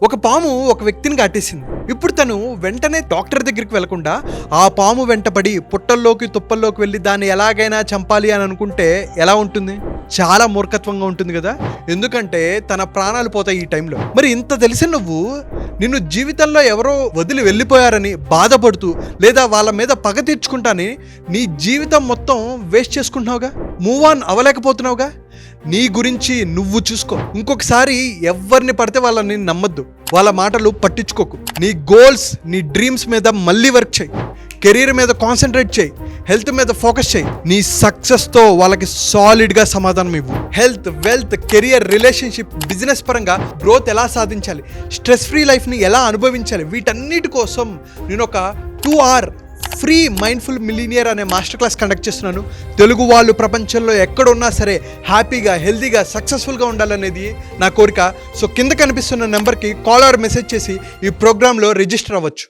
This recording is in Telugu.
ఒక పాము ఒక వ్యక్తిని కాటేసింది. ఇప్పుడు తను వెంటనే డాక్టర్ దగ్గరికి వెళ్లకుండా ఆ పాము వెంటపడి పుట్టల్లోకి తుప్పల్లోకి వెళ్ళి దాన్ని ఎలాగైనా చంపాలి అని అనుకుంటే ఎలా ఉంటుంది? చాలా మూర్ఖత్వంగా ఉంటుంది కదా. ఎందుకంటే తన ప్రాణాలు పోతాయి ఈ టైంలో. మరి ఇంత తెలిసి నువ్వు నిన్ను జీవితంలో ఎవరో వదిలి వెళ్ళిపోయారని బాధపడుతూ లేదా వాళ్ళ మీద పగ తీర్చుకుంటాని నీ జీవితం మొత్తం వేస్ట్ చేసుకుంటున్నావుగా, మూవ్ ఆన్ అవ్వలేకపోతున్నావుగా. నీ గురించి నువ్వు చూసుకో. ఇంకొకసారి ఎవరిని పడితే వాళ్ళని నమ్మద్దు, వాళ్ళ మాటలు పట్టించుకోకు. నీ గోల్స్, నీ డ్రీమ్స్ మీద మళ్ళీ వర్క్ చేయి. కెరీర్ మీద కాన్సన్ట్రేట్ చేయి, హెల్త్ మీద ఫోకస్ చేయి. నీ సక్సెస్తో వాళ్ళకి సాలిడ్గా సమాధానం ఇవ్వు. Health, wealth, career, relationship, business పరంగా గ్రోత్ ఎలా సాధించాలి, స్ట్రెస్ ఫ్రీ లైఫ్ని ఎలా అనుభవించాలి, వీటన్నిటి కోసం నేను ఒక 2 hour ఫ్రీ మైండ్ఫుల్ మిలీనియర్ అనే మాస్టర్ క్లాస్ కండక్ట్ చేస్తున్నాను. తెలుగు వాళ్ళు ప్రపంచంలో ఎక్కడున్నా సరే హ్యాపీగా, హెల్తీగా, సక్సెస్ఫుల్గా ఉండాలనేది నా కోరిక. సో కింద కనిపిస్తున్న నెంబర్కి కాల్ ఆర్ మెసేజ్ చేసి ఈ ప్రోగ్రాంలో రిజిస్టర్ అవ్వచ్చు.